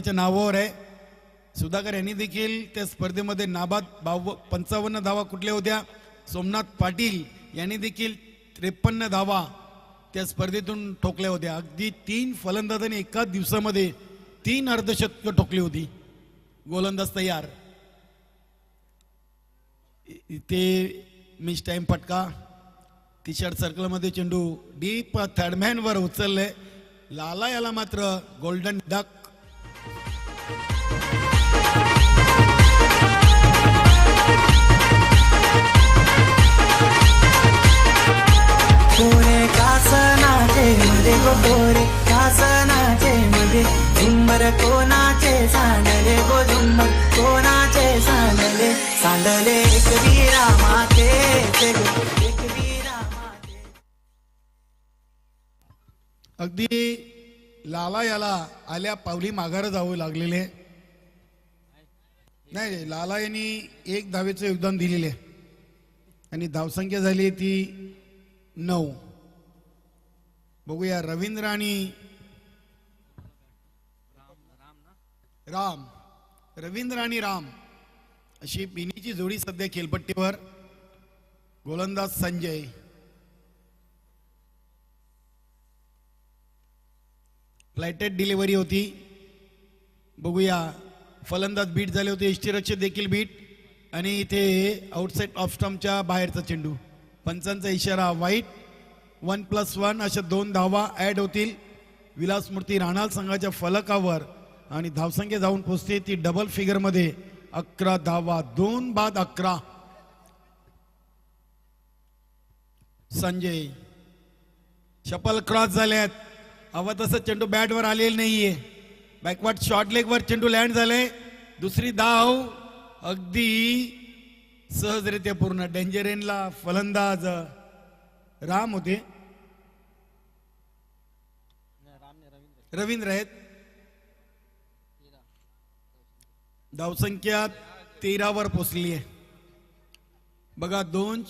त्यांच्या नावावर आहे. सुधाकर यांनी देखील त्या स्पर्धेमध्ये नाबाद 55 धावा कुठल्या होत्या. सोमनाथ पाटील यांनी देखील 53 धावा त्या स्पर्धेतून ठोकल्या होत्या. अगदी 3 फलंदाजांनी एकाच दिवसामध्ये 3 अर्धशतकं ठोकली होती. गोलंदाज तयार. इथे मिस टाइम फटका. टी शर्ट सर्कलमध्ये चेंडू डीप थर्डमॅन वर उचलले. लाला याला मात्र गोल्डन डक. पुणे कासनाचे मध्ये गोरे कासनाचे मध्ये झुंबर कोणाचे सांडले गो झुंबर कोणाचे सांडले सांडले एक वीरा माते एक वीरा माते. अगदी लाला याला आल्या पावली माघार जावं लागलेले नाही. लाला यांनी 1 धावेचं योगदान दिलेले आणि धावसंख्या झाली ती 9. बघूया रवींद्र आणि राम. रवींद्र आणि राम अशी पिनीची जोडी सध्या खेळपट्टीवर. गोलंदाज संजय. फ्लायटेड डिलिव्हरी होती. बघूया फलंदाज बीट झाले होते. यष्टीरक्षक देखील बीट आणि इथे आउटसाइड ऑफ स्टंपच्या बाहेरचा चेंडू. पंचांचा इशारा वाईट. 1+1 अशा 2 धावा ऍड होतील विलासमूर्ती राणाल संघाच्या फलकावर आणि धावसंख्या जाऊन पोहोचते ती डबल फिगर मध्ये. 11 धावा. 2 बाद 11. संजय शपल क्रॉस झाल्यात. हवा तसं चेंडू बॅटवर आलेला नाहीये. बॅकवर्ड शॉर्ट लेग वर चेंडू लँड झाले. दुसरी धाव अगदी सहजरित्या पूर्ण. डेंजर एंडला फलंदाज राम होते. रवींद्र आहेत. धावसंख्या 13 वर पोचली आहे. बघा 2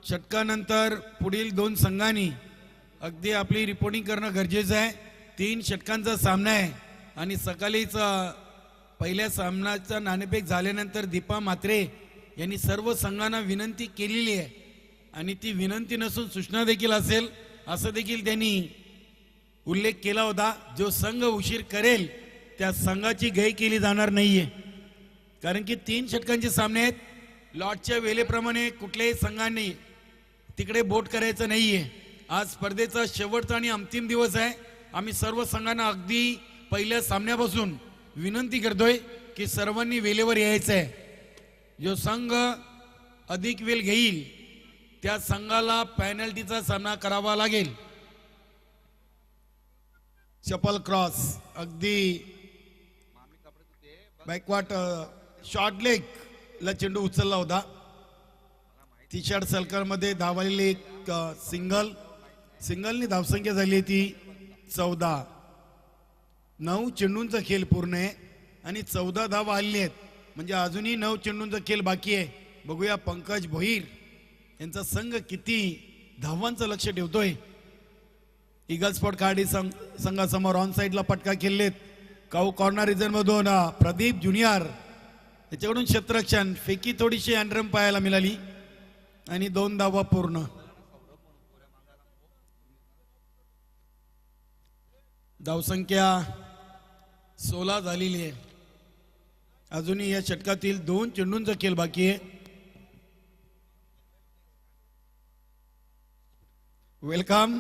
षटकानंतर पुढील 2 संघांनी अगदी आपली रिपोर्टिंग करणं गरजेचं आहे. 3 षटकांचा सामना आहे आणि सकाळीच पहिल्या सामन्याचा नाणेफेक झाल्यानंतर दीपा म्हात्रे यांनी सर्व संघांना विनंती केलेली आहे आणि ती विनंती नसून सूचना देखील असेल असं देखील त्यांनी उल्लेख केला होता. जो संघ उशीर करेल त्या संघाची गय केली जाणार नाहीये. कारण की 3 षटकांचे सामने आहेत. लॉटच्या वेळेप्रमाणे कुठल्याही संघाने तिकडे बोट करायचं नाहीये. आज स्पर्धेचा शेवटचा आणि अंतिम दिवस आहे. आम्ही सर्व संघांना अगदी पहिल्या सामन्यापासून विनंती करतोय की सर्वांनी वेळेवर यायचं आहे. जो संघ अधिक वेळ घेईल त्या संघाला पेनल्टीचा सामना करावा लागेल. चपल क्रॉस अगदी बॅकवर्ड शॉर्ट लेग ला चेंडू उचलला होता. टी शर्ट सर्कल मध्ये धावलेली एक सिंगलनी धावसंख्या झाली ती 14. 9 चेंडूंचा खेळ पूर्ण आहे आणि 14 धावा आलेली आहेत. म्हणजे अजूनही 9 चेंडूंचा खेळ बाकी आहे. बघूया पंकज भोईर यांचा संघ किती धावांचं लक्ष ठेवतोय. ईगल स्पोर्ट कार्डी संघासमोर ऑन साईडला पटका खेळलेत. काऊ कॉर्नर रिजन मधून प्रदीप ज्युनियर याच्याकडून क्षेत्ररक्षण फेकी थोडीशी अंडरम पाहायला मिळाली आणि 2 धावा पूर्ण. धावसंख्या 16 झालेली आहे. अजूनही या षटकातील 2 चेंडूंचा खेळ बाकी आहे. वेलकम.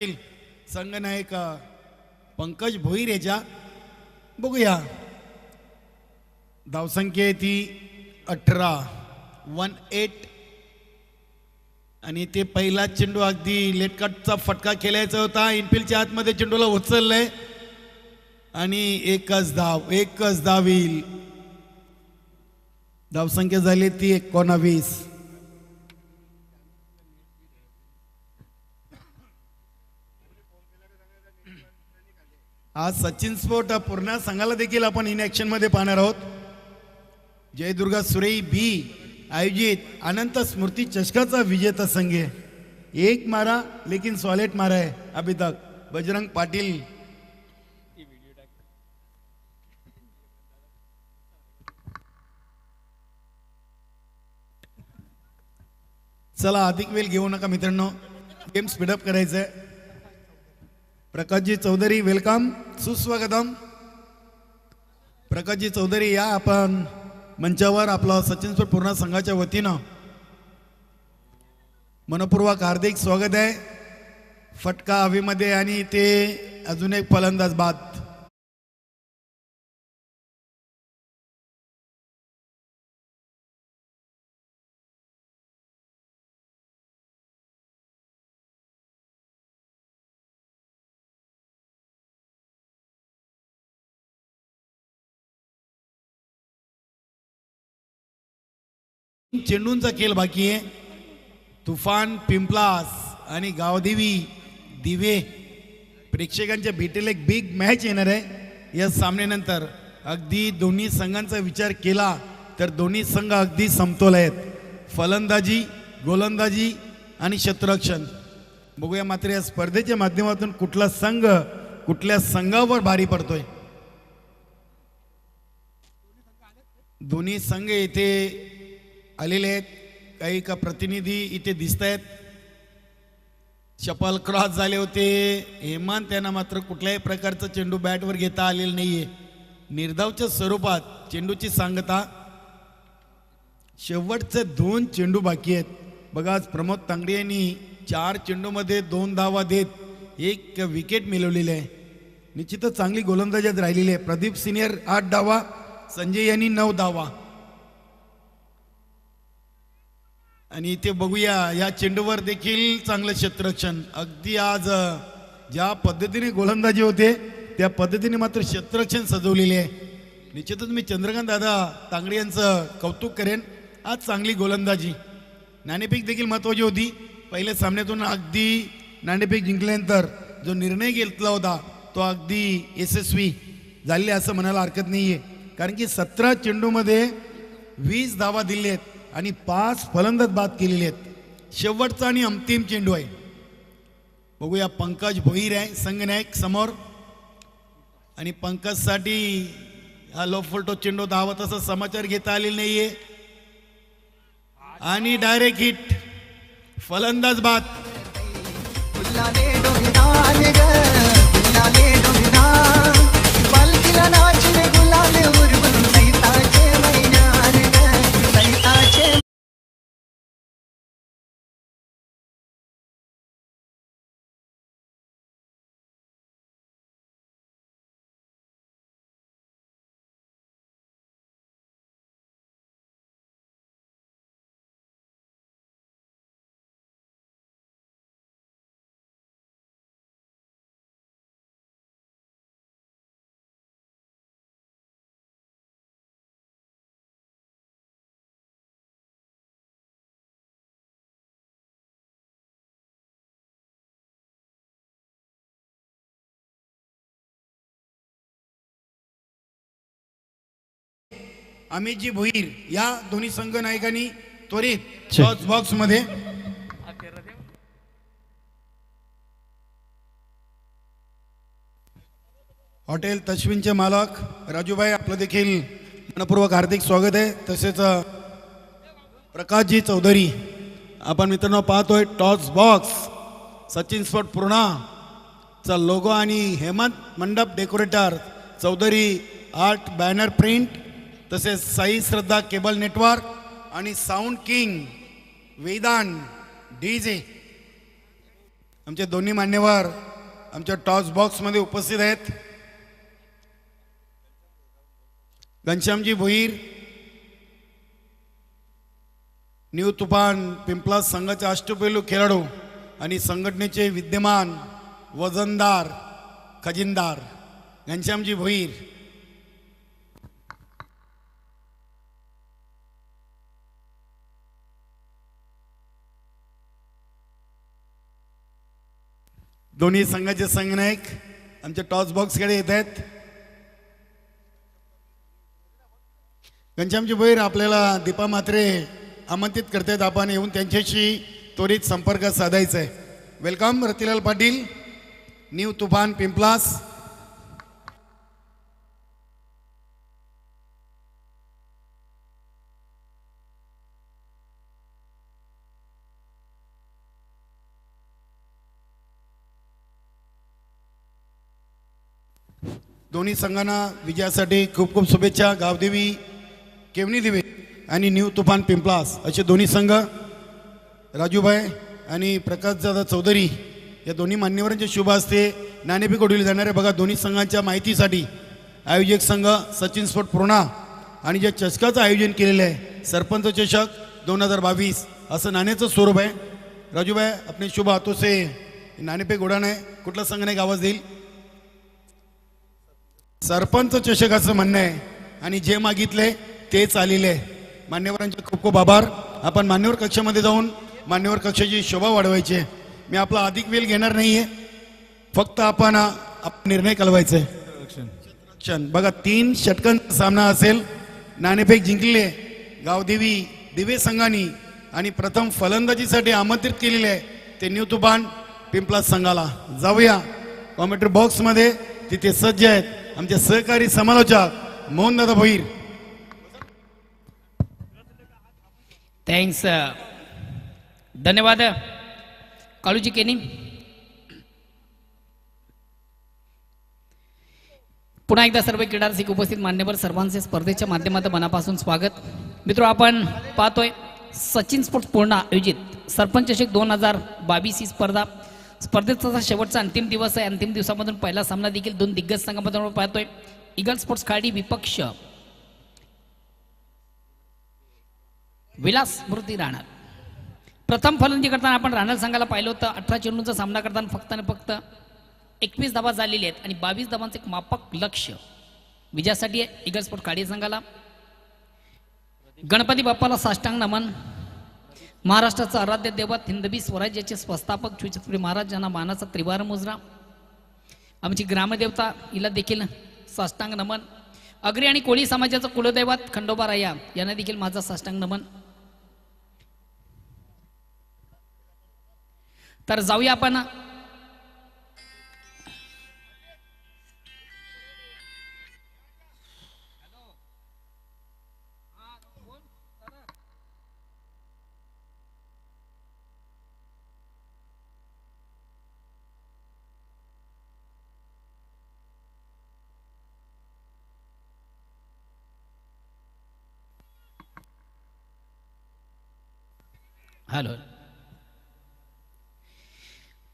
संघनायक पंकज भोईर याच्या बघूया. धावसंख्या आहे ती 18 आणि ते पहिला चेंडू अगदी लेटकटचा फटका खेळायचा होता. इनफिल्डच्या आतमध्ये चेंडूला उचललंय आणि एकच धाव येईल. धावसंख्या झाली ती 19. आज सचिन स्पोर्ट पूर्ण संघाला देखील आपण इन ऍक्शन मध्ये पाहणार आहोत. जयदुर्गा सुरेई बी आयोजित अनंत स्मृति चषकाचा विजेता संघ है. एक मारा लेकिन सॉलिड मारा है अभी तक. बजरंग पाटील चला अधिक वेळ घेऊ नका मित्रांनो, गेम स्पीडअप करायचंय. प्रकाशजी चौधरी वेलकम, सुस्वागतम. प्रकाशजी चौधरी या आपण मंचावर. आपला सचिन स्पोर्ट पूर्ण संघाच्या वतीनं मनपूर्वक हार्दिक स्वागत आहे. फटका हवेमध्ये आणि ते अजून एक फलंदाज बाद. चेंडूंचा खेळ बाकी आहे. तुफान पिंपलास आणि गावदेवी दिवे प्रेक्षकांच्या भेटीला एक बिग मॅच येणार आहे या सामन्यानंतर. अगदी दोन्ही संघांचा विचार केला तर दोन्ही संघ अगदी समतोल आहेत. फलंदाजी, गोलंदाजी आणि क्षेत्ररक्षण बघूया मात्र या स्पर्धेच्या माध्यमातून कुठला संघ कुठल्या संघावर भारी पडतोय. दोन्ही संघ इथे आलेले आहेत. काही का प्रतिनिधी इथे दिसत आहेत. चपल क्रॉस झाले होते. हेमान त्यांना मात्र कुठल्याही प्रकारचा चेंडू बॅटवर घेता आलेला नाहीये. निर्धावच्या स्वरूपात चेंडूची सांगता. शेवटचे 2 चेंडू बाकी आहेत. बघा आज प्रमोद तांगडे यांनी 4 चेंडूमध्ये 2 धावा देत 1 विकेट मिळवलेली आहे. निश्चितच चांगली गोलंदाजीत राहिलेली आहे. प्रदीप सिनियर 8 धावा, संजय यांनी 9 धावा. आणि इथे बघूया या चेंडूवर देखील चांगलं क्षेत्ररक्षण. अगदी आज ज्या पद्धतीने गोलंदाजी होते त्या पद्धतीने मात्र क्षेत्ररक्षण सजवलेले आहे. निश्चितच मी चंद्रकांत दादा तांगडे यांचं कौतुक करेन. आज चांगली गोलंदाजी. नाणेफेक देखील महत्त्वाची होती. पहिल्या सामन्यातून अगदी नाणेफेक जिंकल्यानंतर जो निर्णय घेतला होता तो अगदी यशस्वी झालेला असं म्हणायला हरकत नाही आहे. कारण की 17 चेंडूमध्ये 20 धावा दिल्या आहेत आणि 5 फलंदाज बाद केलेले आहेत. शेवटचा आणि अंतिम चेंडू आहे. बघूया पंकज भोईर आहे संघनायक समोर. आणि पंकजसाठी हा लो फुलटो चेंडू धावा तसा समाचार घेता आलेला नाहीये. आणि डायरेक्ट हिट, फलंदाज बाद. अमितजी भोईर या दोन्ही संघ नायकांनी त्वरित बॉक्स मध्ये. हॉटेल तश्विनचे मालक राजूभाई आपलं देखील मनपूर्वक हार्दिक स्वागत आहे. तसेच प्रकाशजी चौधरी आपण मित्रांनो पाहतोय. Toss box Sachin sport Purna चा लोगो आणि Hemant Mandap decorator Chaudhari art banner print तसेच साई श्रद्धा केबल नेटवर्क आणि साऊंड किंग वेदांत डीजे आमचे दोन्ही मान्यवर आमच्या टॉस बॉक्समध्ये उपस्थित आहेत. घनश्यामजी भोईर न्यू तुफान पिंपला संघाचे अष्टपैलू खेळाडू आणि संघटनेचे विद्यमान वजनदार खजिनदार घनश्यामजी भोईर. दोन्ही संघाचे संघनायक आमच्या टॉस बॉक्सकडे येत आहेत. घनश्यामजी भोईर आपल्याला दीपा म्हात्रे आमंत्रित करतात. आपण येऊन त्यांच्याशी त्वरित संपर्क साधायचा आहे. वेलकम रतिलाल पाटील, न्यू तुफान पिंपलास. दोन्ही संघांना विजयासाठी खूप खूप शुभेच्छा. गावदेवी केवनी दिवे आणि न्यू तुफान पिंपलास असे दोन्ही संघ, राजूभाई आणि प्रकाशदादा चौधरी या दोन्ही मान्यवरांच्या शुभ हस्ते नाणेफेक उडवली जाणार आहे. बघा, दोन्ही संघांच्या माहितीसाठी आयोजक संघ सचिन स्पोर्ट पूर्णा आणि ज्या चषकाचं आयोजन केलेलं आहे सरपंच चषक 2022 असं नाण्याचं स्वरूप आहे. राजूभाई अपने शुभ हाथों से नाणेफेक उडाना आहे. कुठला संघाने आवाज देईल? सरपंच चषक असं म्हणणं आहे आणि जे मागितले तेच आलेले आहे. मान्यवरांचे खूप खूप आभार. आपण मान्यवर कक्षामध्ये जाऊन मान्यवर कक्षाची शोभा वाढवायची आहे. मी आपला अधिक वेळ घेणार नाहीये, फक्त आपण निर्णय कळवायचा आहे. बघा, 3 षटकांचा सामना असेल. नाणेफेक जिंकले गावदेवी दिवे संघानी आणि प्रथम फलंदाजीसाठी आमंत्रित केलेले आहे ते न्यू तुफान पिंपलास संघाला. जाऊया कॉमेंट्री बॉक्समध्ये, तिथे सज्ज आहेत आमचे सहकारी समालोचक मोहनदादा भोईर. थँक्स, धन्यवाद काळूजी केनी. पुन्हा एकदा सर्व क्रीडा रसिक उपस्थित मान्यवर सर्वांचे स्पर्धेच्या माध्यमातून मनापासून स्वागत. मित्र, आपण पाहतोय सचिन स्पोर्ट्स पूर्ण आयोजित सरपंच चषक 2022 ही स्पर्धेचा शेवटचा अंतिम दिवस आहे. अंतिम दिवसामधून पहिला सामना देखील 2 दिग्गज संघांमधून आपण पाहतोय. ईगल स्पोर्ट्स खाडी विपक्ष विलास स्मृती राणा. प्रथम फलंदाजी करताना आपण राणा संघाला पाहिलं होतं. 18 चेंडूंचा सामना करताना फक्त आणि फक्त 21 धावा झालेली आहेत आणि 22 धावांचं एक मापक लक्ष विजयासाठी आहे ईगल स्पोर्ट्स खाडी संघाला. गणपती बाप्पाला साष्टांग नमन. महाराष्ट्राचा आराध्य दैवत हिंदवी स्वराज्याचे संस्थापक श्री छत्रपती महाराज यांना मानाचा त्रिवार मुजरा. आमची ग्रामदेवता हिला देखील साष्टांग नमन. अग्री आणि कोळी समाजाचं कुलदैवत खंडोबा राया यांना देखील माझा साष्टांग नमन. तर जाऊया आपण हॅलो.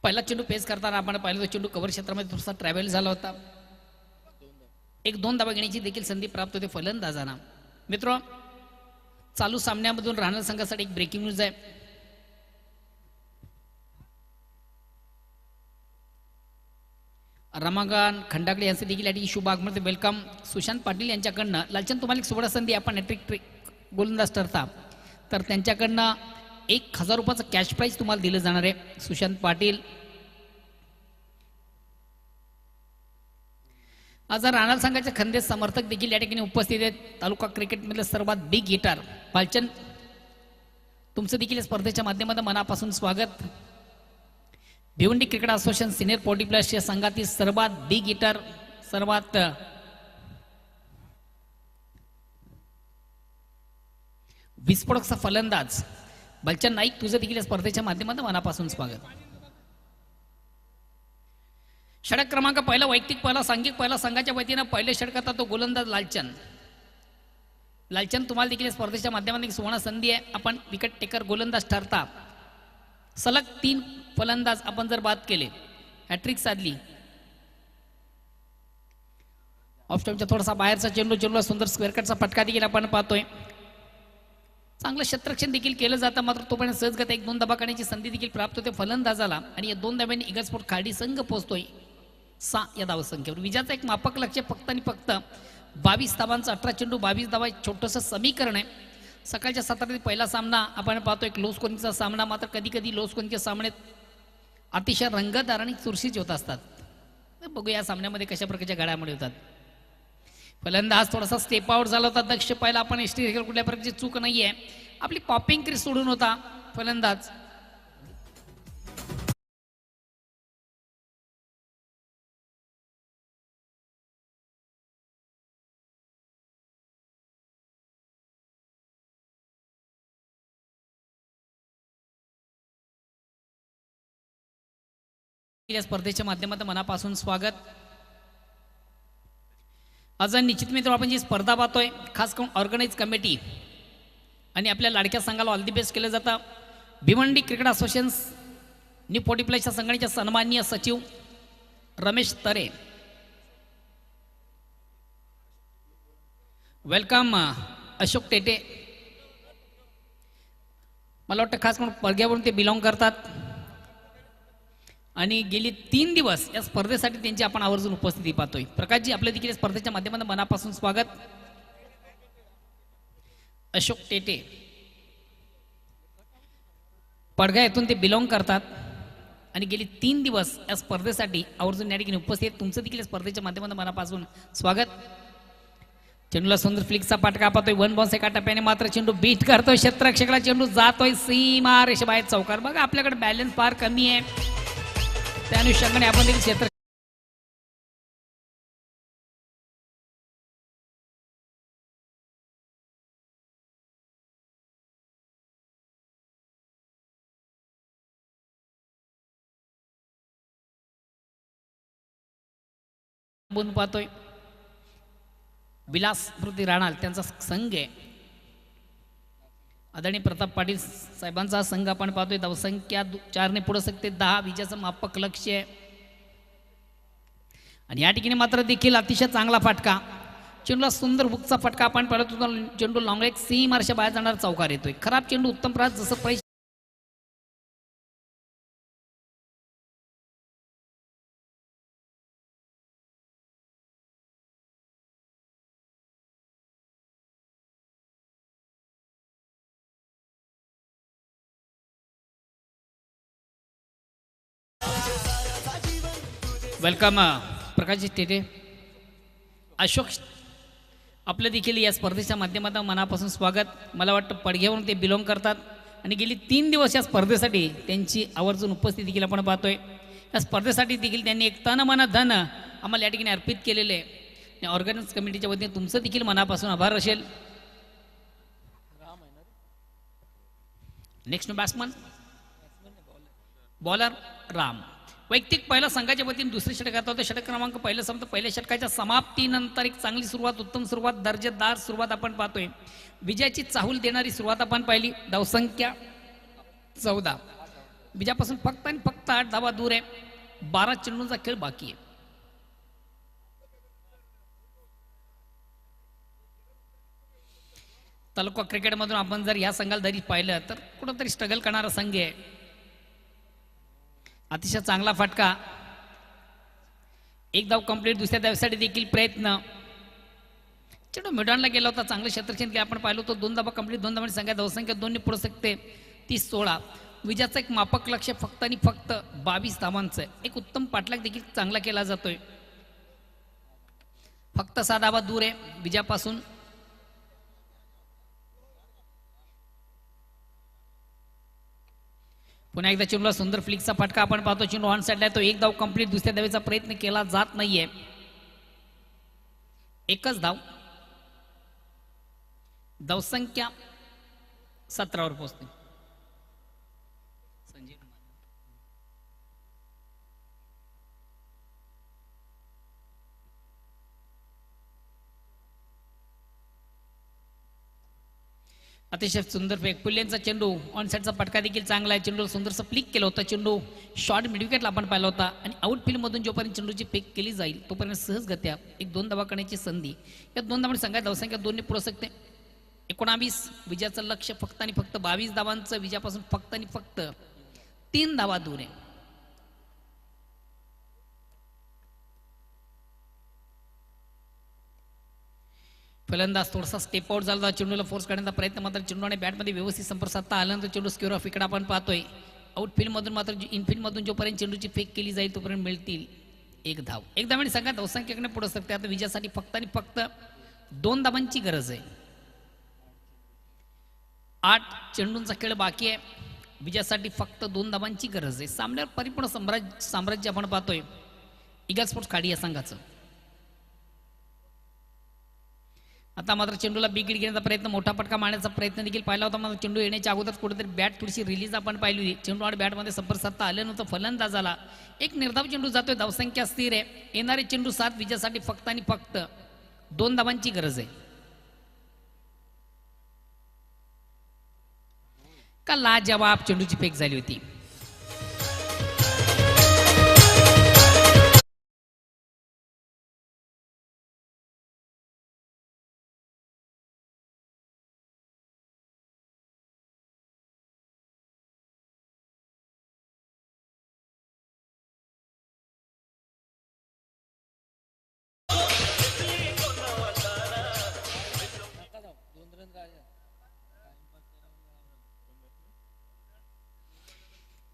पहिला चेंडू पेस करताना आपण पहिला चेंडू कव्हर क्षेत्रामध्ये थोडासा ट्रॅव्हल झाला होता. 1-2 धावा घेण्याची देखील संधी प्राप्त होते फलंदाजांना. मित्र, चालू सामन्यामधून राहणार संघासाठी एक ब्रेकिंग न्यूज आहे. रमाकांत खंडागळे यांचे देखील या शुभ आगमन. वेलकम. सुशांत पाटील यांच्याकडनं लालचंद तुम्हाला एक सुवर्ण संधी, आपण हॅट्रिक गोलंदाज ठरता तर त्यांच्याकडनं 1000 रुपयाचं कॅश प्राईज तुम्हाला दिलं जाणार आहे. सुशांत पाटील आज राणा संघाचे खंदे समर्थक देखील या ठिकाणी उपस्थित आहेत. तालुका क्रिकेटमधले सर्वात बिग हिटर बालचंद, तुमचं देखील स्पर्धेच्या माध्यमातून मनापासून स्वागत. भिवंडी क्रिकेट असोसिएशन सिनियर 40+ या संघातील सर्वात बिग हिटर, सर्वात विस्फोटकचा फलंदाज बलचंद नाईक, तुझं देखील स्पर्धेच्या माध्यमातून मनापासून स्वागत. षटक क्रमांक पहिला वैयक्तिक पहिला सांघिक पहिला संघाच्या वतीनं पहिले षटकाचा तो गोलंदाज लालचंद. लालचंद तुम्हाला देखील स्पर्धेच्या माध्यमातून एक सुवर्ण संधी आहे, आपण विकेट टेकर गोलंदाज ठरता. सलग 3 फलंदाज आपण जर बात केले, हॅट्रिक साधली. ऑफ स्टंपच्या थोडासा बाहेरचा चेंडूला सुंदर स्क्वेअर कटचा फटका देखील आपण पाहतोय. चांगलं क्षेत्ररक्षण देखील केलं जातं, मात्र तोपर्यंत सहजगत 1-2 धाबा करण्याची संधी देखील प्राप्त होते फलंदाजाला आणि या 2 धाब्यांनी ईगल स्पोर्ट खाडी संघ पोहोचतोय 6 या धावसंख्येवर. विजयाचं एक मापक लक्ष्य फक्त आणि फक्त 22 धाबांचं 18 चेंडू 22 धाबा छोटंसं समीकरण आहे. सकाळच्या 7 पहिला सामना आपण पाहतोय एक लो स्कोरिंगचा सामना, मात्र कधी कधी लो स्कोरिंगचे सामने अतिशय रंगतदार आणि चुरशीचे होत असतात. बघूया या सामन्यामध्ये कशा प्रकारच्या घडामोडी होतात. फलंदाज थोडासा स्टेप आउट झाला होता, दक्ष पाहिला आपण एसटी कुठल्या प्रकारची चूक नाहीये, आपली पॉपिंग क्रीज सोडून होता फलंदाज. या स्पर्धेच्या माध्यमातून मनापासून स्वागत. आज निश्चित मित्र आपण जी स्पर्धा पाहतोय खास करून ऑर्गनाइज कमिटी आणि आपल्या लाडक्या संघाला ऑल दी बेस्ट केलं जातं. भिवंडी क्रिकेट असोसिएशन न्यू 40+ संघटनेचे सन्माननीय सचिव रमेश तरे, वेलकम अशोक टेटे. मला वाटतं खास करून पडग्यावरून ते बिलॉंग करतात आणि गेली 3 दिवस या स्पर्धेसाठी त्यांची आपण आवर्जून उपस्थिती पाहतोय. प्रकाशजी आपल्या देखील स्पर्धेच्या माध्यमातून मनापासून स्वागत. अशोक टेटे पडगा येथून ते बिलॉंग करतात आणि गेली 3 दिवस या स्पर्धेसाठी आवर्जून या ठिकाणी उपस्थित. तुमचं देखील स्पर्धेच्या माध्यमातून मनापासून स्वागत. चेंडूला सुंदर फ्लिकचा पाठका पाहतोय, 1 बाउन्स एका टप्प्याने, मात्र चेंडू बीट करतोय क्षेत्ररक्षकाला, चेंडू जातोय सीमा रेषेबाहेर चौकार. बघा आपल्याकडे बॅलन्स फार कमी आहे, त्या अनुषंगाने आपण देखील क्षेत्र पाहतोय. विलास पृथ्वी राणाल त्यांचा संघ आहे, आदरणीय प्रताप पाटील साहेबांचा संघ आपण पाहतोय. धावसंख्या 4 पुढे सकते 10, विजयाचं मापक लक्ष आहे. आणि या ठिकाणी मात्र देखील अतिशय चांगला फटका, चेंडूला सुंदर हुकचा फटका आपण पाहत होतो. चेंडू लॉंग एक सी मार्शा बाहेर जाणार चौकार येतोय. खराब चेंडू उत्तम प्रहार जसं पैसे वेलकम प्रकाश टेटे. अशोक आपलं देखील या स्पर्धेच्या माध्यमातून मनापासून स्वागत. मला वाटतं पडघ्यावरून ते बिलॉंग करतात आणि गेली 3 दिवस या स्पर्धेसाठी त्यांची आवर्जून उपस्थिती देखील आपण पाहतोय. या स्पर्धेसाठी देखील त्यांनी एक तन मन धन आम्हाला या ठिकाणी अर्पित केलेले आहे. ऑर्गनाइज कमिटीच्या वतीने तुमचं देखील मनापासून आभार असेल. Next batsman bowler Ram. वैयक्तिक पहिला संघाच्या वतीने दुसरे षटक करता होते. षटक क्रमांक पहिलं संपतं. पहिल्या षटकाच्या समाप्तीनंतर एक चांगली सुरुवात, उत्तम सुरुवात, दर्जेदार सुरुवात आपण पाहतोय. विजयाची चाहूल देणारी सुरुवात आपण पाहिली. धावसंख्या 14, विजयापासून फक्त आणि फक्त 8 धावा दूर आहे. 12 चेंडूंचा खेळ बाकी आहे. तालुका क्रिकेटमधून आपण जर या संघाला जरी पाहिलं तर कुठंतरी स्ट्रगल करणारा संघ आहे. अतिशय चांगला फटका, एक धाव कंप्लीट. दुसऱ्या धावेसाठी देखील प्रयत्न, चेंडू मिडॉनला गेला होता. चांगलं क्षेत्ररक्षण केलं आपण पाहिलं होतं. 2 धावा कंप्लीट, 2 धावांची संख्या, धावसंख्या 2 पुढे सकते 30-16. विजयाचं एक मापक लक्ष फक्त आणि फक्त 22 धावांचं. एक उत्तम पाठलाग देखील चांगला केला जातोय. फक्त 6 धावा दूर आहे विजयापासून. पुन्हा एकदा चेंडूला सुंदर फ्लिकचा फटका आपण पाहतो. चेंडू ऑन साईडला तो, एक धाव कंप्लीट. दुसऱ्या धावेचा प्रयत्न केला जात नाहीये. एकच धाव, धावसंख्या 17 वर पोहोचते. अतिशय सुंदर फेक पुल्यांचा चेंडू ऑन साईडचा पटका देखील चांगला आहे. चेंडू सुंदरसं फ्लिक केलं होतं. चेंडू शॉर्ट मिडविकेटला आपण पाहिला होता आणि आउटफील्ड मधून जोपर्यंत चेंडूची फेक केली जाईल तोपर्यंत सहजगत्या एक 2 धावा करण्याची संधी. या 2 धावांनी संघात धावसंख्या 2 ने पुढू शकते. 19 विजयाचं लक्ष फक्त आणि फक्त 22 धावांचं विजयापासून फक्त आणि फक्त 3 धावा दूर आहे. फलंदाज थोडासा स्टेप आउट झाला. चेंडूला फोर्स करण्याचा प्रयत्न मात्र चेंडू आणि बॅटमध्ये व्यवस्थित संपर्क साधता आल्यानंतर चेंडू स्क्वेअर ऑफ इकडे आपण पाहतोय. आउटफील्ड मधून मात्र इनफील्ड मधून जोपर्यंत चेंडूची फेक केली जाईल तोपर्यंत मिळतील 1 धाव. 1 धावांनी संघात धावसंख्येकडे पुढे शकते. आता विजयासाठी फक्त आणि फक्त 2 धावांची गरज आहे. 8 चेंडूंचा खेळ बाकी आहे. विजयासाठी फक्त 2 धावांची गरज आहे. सामन्यावर परिपूर्ण साम्राज्य आपण पाहतोय ईगल स्पोर्ट्स खाडी या संघाचं. आता मात्र चेंडूला बिग हिट घेण्याचा प्रयत्न, मोठा पटका मारण्याचा प्रयत्न देखील पाहिला होता. मात्र चेंडू येण्याच्या अगोदर कुठेतरी बॅट थोडीशी रिलीज आपण पाहिली होती. चेंडू आणि बॅटमध्ये संपर्क साधता आलं नव्हतं. फलंदाजाला एक निर्धाव चेंडू जातोय. धावसंख्या स्थिर आहे. येणारे चेंडू 7 विजयासाठी फक्त आणि फक्त 2 धावांची गरज आहे. का लाजवाब चेंडूची फेक झाली होती.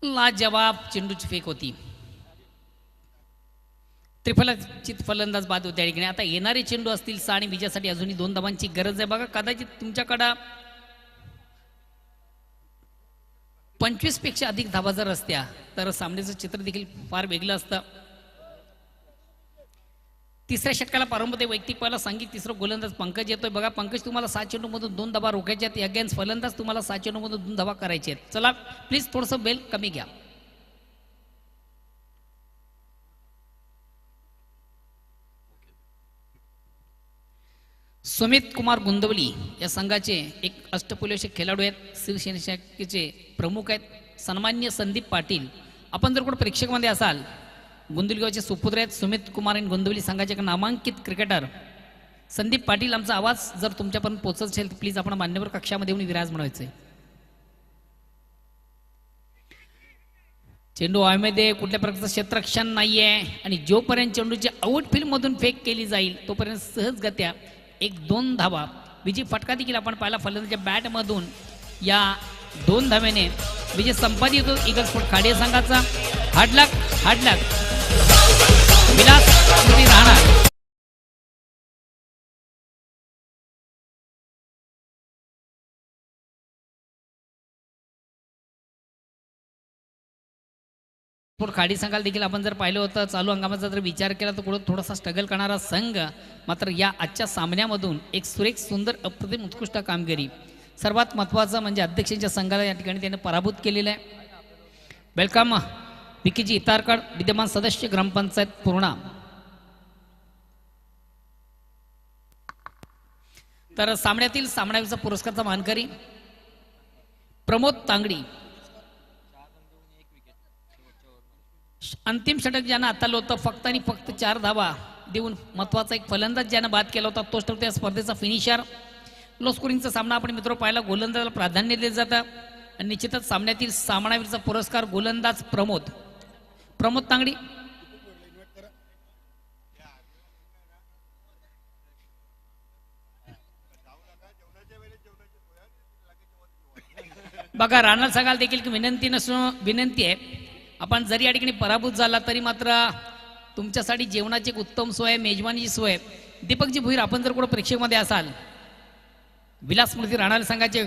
लाजवाब चेंडूची फेक होती. त्रिफलचित फलंदाज बाद होते या ठिकाणी. आता येणारे चेंडू असतील 6 आणि विजयासाठी अजूनही 2 धावांची गरज आहे. बघा कदाचित तुमच्याकडं 25 पेक्षा अधिक धावा जर असत्या तर सामन्याचं चित्र देखील फार वेगळं असतं. तिसऱ्या षटकाला प्रारंभ होते. वैयक्तिक पहिला सांगित तिसरं गोलंदाज पंकज येतोय. बघा पंकज तुम्हाला 7 चेंडूमधून 2 धावा रोखायचे आहेत. अगेन्स्ट फलंदाज तुम्हाला 7 चेंडूमधून 2 धावा करायचे आहेत. चला प्लीज थोडंसं बेल कमी घ्या. सुमित कुमार गुंदवली या संघाचे एक अष्टपैलू खेळाडू आहेत. शिवसेनेचे प्रमुख आहेत सन्मान्य संदीप पाटील. आपण जर कोण प्रेक्षकमध्ये असाल, गोंदिवली गावचे सुपुत्र आहेत सुमित कुमार आणि गोंदिवली संघाचे एक नामांकित क्रिकेटर संदीप पाटील. आमचा आवाज जर तुमच्यापर्यंत पोहोचत असेल तर प्लीज आपण मान्यवर कक्षामध्ये येऊन विराज म्हणायचे. चेंडू हवेमध्ये कुठल्या प्रकारचं क्षेत्ररक्षण नाहीये आणि जोपर्यंत चेंडूची आउटफील्ड मधून फेक केली जाईल तोपर्यंत सहजगत्या 1-2 धावा विजय फटका देखील आपण पाहिला. फलंदाजाच्या बॅट मधून या 2 धावेने विजय संपादित होतो ईगल स्पोर्ट्स खाडी संघाचा. हार्डलक विलास स्मृती राहणार. खाडी संघाला देखील आपण जर पाहिलं होतं चालू हंगामाचा जर विचार केला तर कुठं थोडासा स्ट्रगल करणारा संघ मात्र या आजच्या सामन्यामधून एक सुरेख सुंदर अप्रतिम उत्कृष्ट कामगिरी. सर्वात महत्त्वाचं म्हणजे अध्यक्षांच्या संघाला या ठिकाणी त्याने पराभूत केलेलं आहे. वेलकम विकीजी इतारकड विद्यमान सदस्य ग्रामपंचायत पूर्णा. तर सामन्यातील सामन्याचा पुरस्कारचा मानकरी प्रमोद तांगडी. अंतिम षटक ज्यानं हाताळलं होतं फक्त आणि फक्त 4 धावा देऊन महत्वाचा एक फलंदाज ज्यानं बाद केला होता तोच ठरतो या स्पर्धेचा फिनिशर. लो स्कोरिंगचा सामना आपण मित्र पाहिला. गोलंदाजाला प्राधान्य दिले जातं आणि निश्चितच सामन्यातील सामनावीरचा पुरस्कार गोलंदाज प्रमोद तांगडी. बघा राणा संघाला देखील विनंती आहे, आपण जरी या ठिकाणी पराभूत झाला तरी मात्र तुमच्यासाठी जेवणाची एक उत्तम सोय, मेजवानीची सोय. दीपकजी भुईर आपण जर कोण प्रेक्षकमध्ये असाल, विलास स्मृती राणा संघाचे